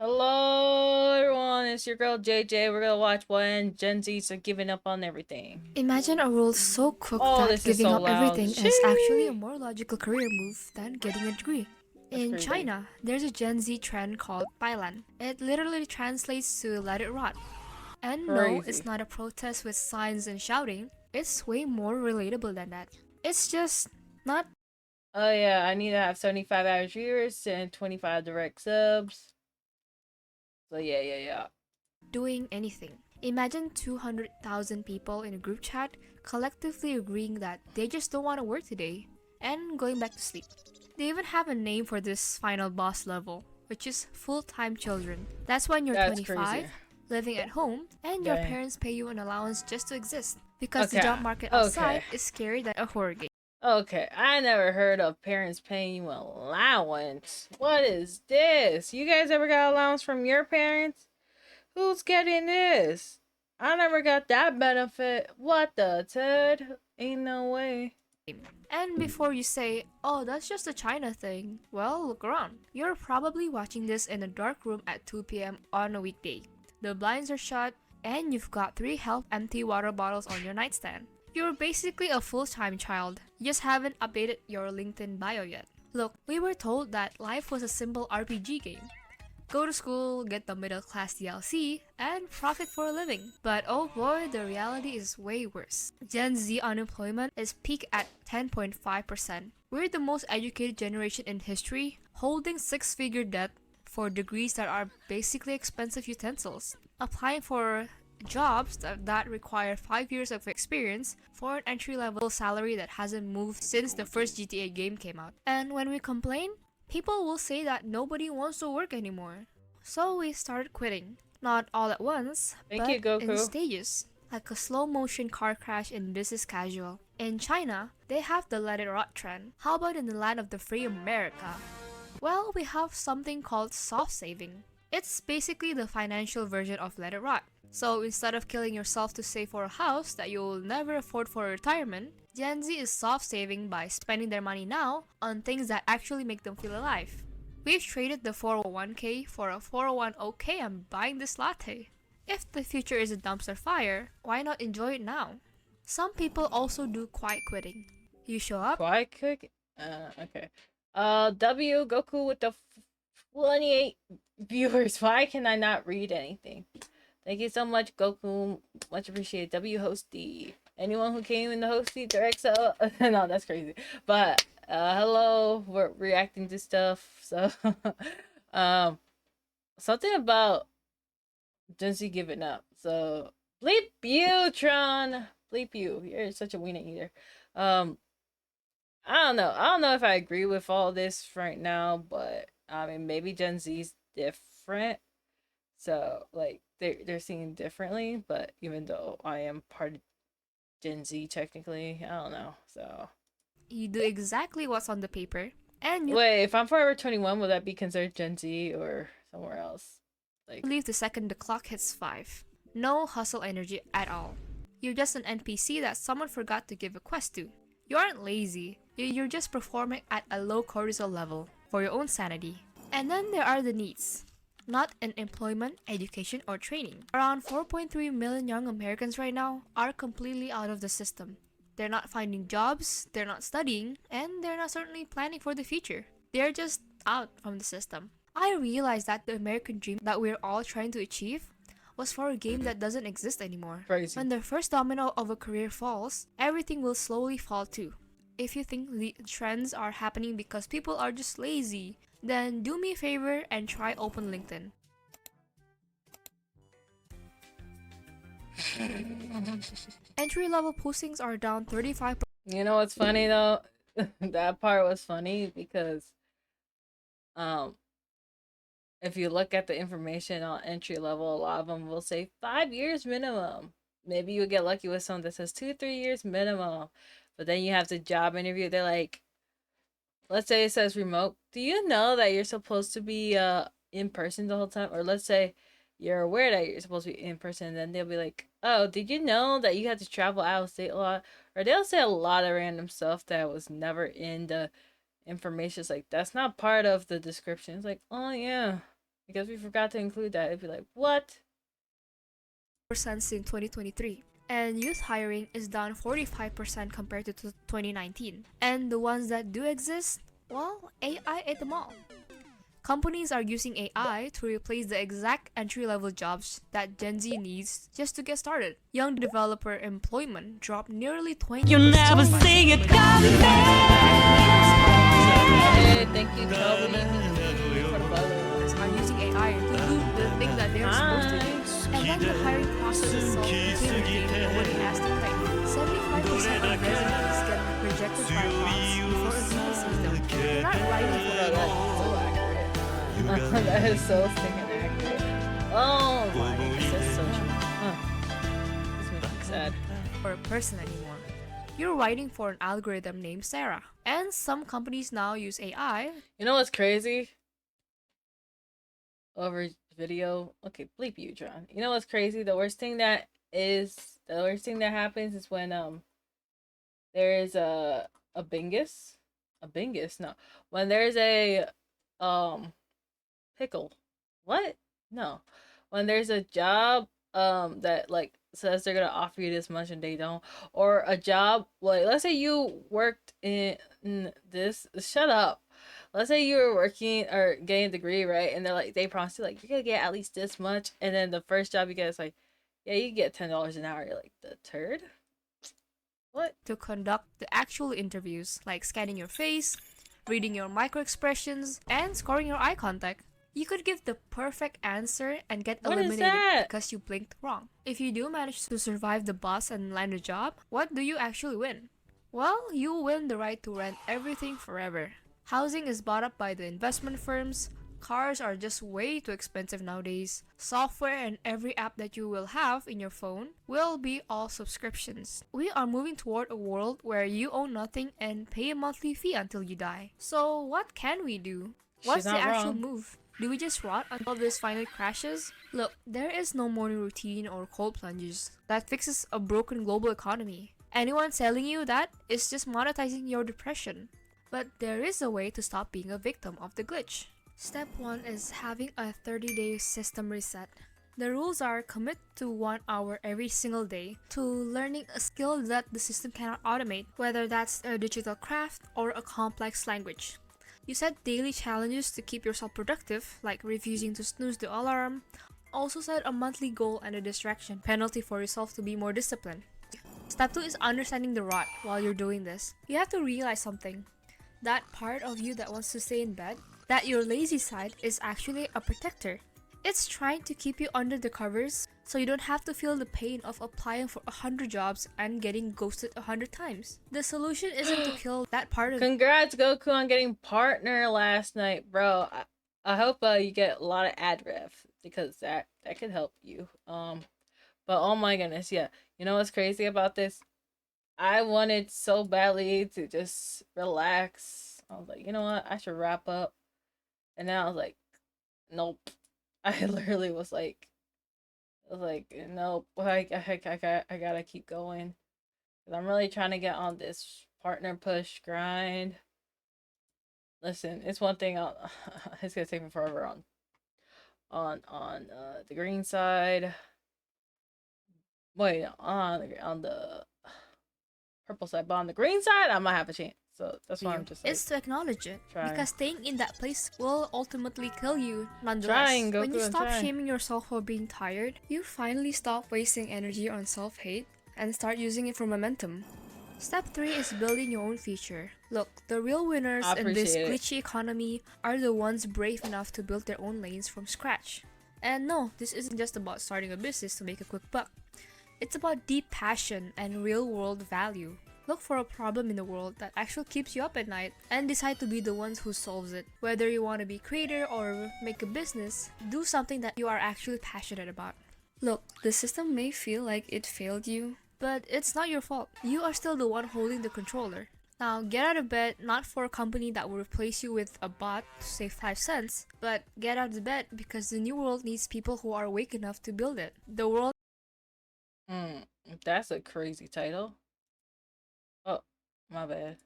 Hello, everyone. It's your girl JJ. We're gonna watch when Gen Zs are giving up on everything. Imagine a world so cooked Oh, that this is giving so up loud. everything is actually a Sheesh. more logical career move than getting a degree. That's In crazy. China, there's a Gen Z trend called Bailan. It literally translates to let it rot. And no, it's Crazy. not a protest with signs and shouting. It's way more relatable than that. It's just not Oh yeah, I need to have 75 average viewers and 25 direct subs. So yeah. doing anything. Imagine 200,000 people in a group chat collectively agreeing that they just don't want to work today and going back to sleep. They even have a name for this final boss level, which is full-time children. That's when you're That's crazy. 25, living at home, and your Dang. parents pay you an allowance just to exist. Because the Okay. job market Okay. outside is scarier than a horror game. Okay. I never heard of parents paying you allowance. What is this? You guys ever got allowance from your parents? Who's getting this? I never got that benefit. What the Ted? Ain't no way. And before you say, oh, that's just a China thing, well, look around. You're probably watching this in a dark room at 2 p.m. on a weekday. The blinds are shut, and you've got 3 empty water bottles on your nightstand. You're basically a full-time child. You just haven't updated your LinkedIn bio yet. Look, we were told that life was a simple RPG game. Go to school, get the middle class DLC, and profit for a living. But oh boy, the reality is way worse. Gen Z unemployment is peak at 10.5%. We're the most educated generation in history, holding six-figure debt for degrees that are basically expensive utensils. Applying for jobs that require 5 years of experience for an entry-level salary that hasn't moved since the first GTA game came out. And when we complain, people will say that nobody wants to work anymore. So we started quitting. Not all at once, Thank but you, in Goku. stages, like a slow motion car crash in business casual. In China, they have the let it rot trend. How about in the land of the free America? Well, we have something called soft saving. It's basically the financial version of let it rot. So instead of killing yourself to save for a house that you'll never afford for retirement, Gen Z is soft saving by spending their money now on things that actually make them feel alive. We've traded the 401k for a 401 okay, I'm buying this latte. If the future is a dumpster fire, why not enjoy it now? Some people also do quiet quitting. You show up, Quiet cook? Okay. W, Goku with the 28 viewers. Why can I not read anything? Thank you so much, Goku. Much appreciated. W hosty. Anyone who came in the hosty direct so no, that's crazy. But hello, we're reacting to stuff. So um something about Gen Z giving up. So bleep you, Tron. Bleep you. You're such a wiener eater. Um I don't know. I don't know if I agree with all this right now, but I mean maybe Gen Z's different. So like they're seeing differently, but even though I am part of Gen Z technically, I don't know. So you do exactly what's on the paper, and you wait, if I'm Forever 21, will that be considered Gen Z or somewhere else? Like leave the second the clock hits 5. No hustle energy at all. You're just an NPC that someone forgot to give a quest to. You aren't lazy, you're just performing at a low cortisol level for your own sanity. And then there are the needs. Not in employment, education, or training. Around 4.3 million young Americans right now are completely out of the system. They're not finding jobs, they're not studying, and they're not certainly planning for the future. They're just out from the system. I realized that the American dream that we're all trying to achieve was for a game that doesn't exist anymore. crazy. When the first domino of a career falls, everything will slowly fall too. If you think the trends are happening because people are just lazy, then do me a favor and try open LinkedIn. Entry level postings are down 35%. You know what's funny though? That part was funny because um if you look at the information on entry level, a lot of them will say 5 years minimum. Maybe you'll get lucky with some that says 2, 3 years minimum. But then you have the job interview. They're like, let's say it says remote. Do you know that you're supposed to be in person the whole time? Or let's say you're aware that you're supposed to be in person, and then they'll be like, oh, did you know that you had to travel out of state a lot? Or they'll say a lot of random stuff that was never in the information. It's like that's not part of the description. It's like, oh yeah. Because we forgot to include that. It'd be like, what? Since in 2023. And youth hiring is down 45% compared to 2019. And the ones that do exist, well, AI ate them all. Companies are using AI to replace the exact entry-level jobs that Gen Z needs just to get started. Young developer employment dropped nearly 20%. You never see it coming. Hey, thank you, Toby, for the follow. Are using AI to do the thing that they're supposed to do. And then the hiring process itself became a game nobody has to play. 75% of resumes get rejected by bots before a human sees them. They're not writing for Bro, it. that's so accurate. That is so stinking accurate. Oh my, that's so true. This makes me sad. For a person anymore. You're writing for an algorithm named Sarah. And some companies now use AI. You know what's crazy? Over video. Okay, bleep you, John. You know what's crazy? The worst thing that happens is when there is a bingus. A bingus? No. When there's a pickle. What? No. When there's a job that like says they're gonna offer you this much and they don't, or a job like let's say you worked in this. Shut up. Let's say you were working or getting a degree, right? And they're like, they promise you like you're gonna get at least this much, and then the first job you get is like, yeah, you get $10 an hour. You're like, the turd. What? To conduct the actual interviews, like scanning your face, reading your micro expressions, and scoring your eye contact. You could give the perfect answer and get What is eliminated that? because you blinked wrong. If you do manage to survive the bus and land a job, what do you actually win? Well, you win the right to rent everything forever. Housing is bought up by the investment firms. Cars are just way too expensive nowadays. Software and every app that you will have in your phone will be all subscriptions. We are moving toward a world where you own nothing and pay a monthly fee until you die. So what can we do? What's She's the not actual wrong. move? Do we just rot until this finally crashes? Look, there is no morning routine or cold plunges that fixes a broken global economy. Anyone telling you that is just monetizing your depression. But there is a way to stop being a victim of the glitch. Step 1 is having a 30-day system reset. The rules are commit to 1 hour every single day to learning a skill that the system cannot automate, whether that's a digital craft or a complex language. You set daily challenges to keep yourself productive, like refusing to snooze the alarm. Also set a monthly goal and a distraction penalty for yourself to be more disciplined. Step 2 is understanding the rot while you're doing this. You have to realize something. That part of you that wants to stay in bed, that your lazy side is actually a protector. It's trying to keep you under the covers so you don't have to feel the pain of applying for 100 jobs and getting ghosted 100 times. The solution isn't to kill that part of you. Congrats, Goku, on getting partner last night, bro. I hope you get a lot of ad rev because that could help you. But oh my goodness, yeah. You know what's crazy about this? I wanted so badly to just relax. I was like, you know what? I should wrap up. And then I was like, nope. I literally was like, nope. I gotta keep going. 'Cause I'm really trying to get on this partner push grind. Listen, it's one thing. It's gonna take me forever on the green side. Wait, on the purple side, but on the green side, I might have a chance. So that's why I'm just like, It's to acknowledge it, trying. because staying in that place will ultimately kill you nonetheless. Trying, Goku, when you I'm stop trying. shaming yourself for being tired, you finally stop wasting energy on self-hate and start using it for momentum. Step 3 is building your own future. Look, the real winners in this Appreciate it. glitchy economy are the ones brave enough to build their own lanes from scratch. And no, this isn't just about starting a business to make a quick buck. It's about deep passion and real-world value. Look for a problem in the world that actually keeps you up at night and decide to be the ones who solves it. Whether you want to be a creator or make a business, do something that you are actually passionate about. Look, the system may feel like it failed you, but it's not your fault. You are still the one holding the controller. Now, get out of bed not for a company that will replace you with a bot to save 5 cents, but get out of bed because the new world needs people who are awake enough to build it. The world That's a crazy title. Oh, my bad.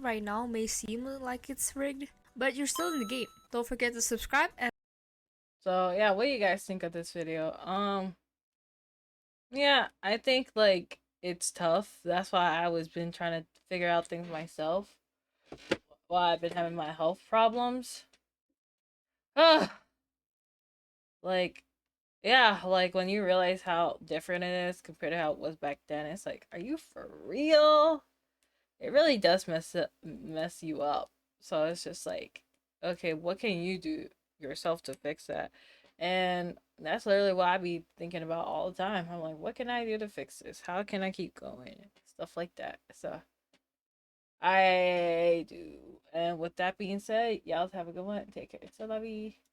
right now may seem like it's rigged, but you're still in the game. Don't forget to subscribe and So yeah, what do you guys think of this video? Yeah, I think like it's tough. That's why I was been trying to figure out things myself. Why I've been having my health problems. Ugh. Like, yeah, like when you realize how different it is compared to how it was back then, it's like, are you for real? It really does mess you up. So it's just like, okay, what can you do yourself to fix that? And that's literally what I be thinking about all the time. I'm like, what can I do to fix this? How can I keep going? Stuff like that. So I do. And with that being said, y'all have a good one. Take care. So love you.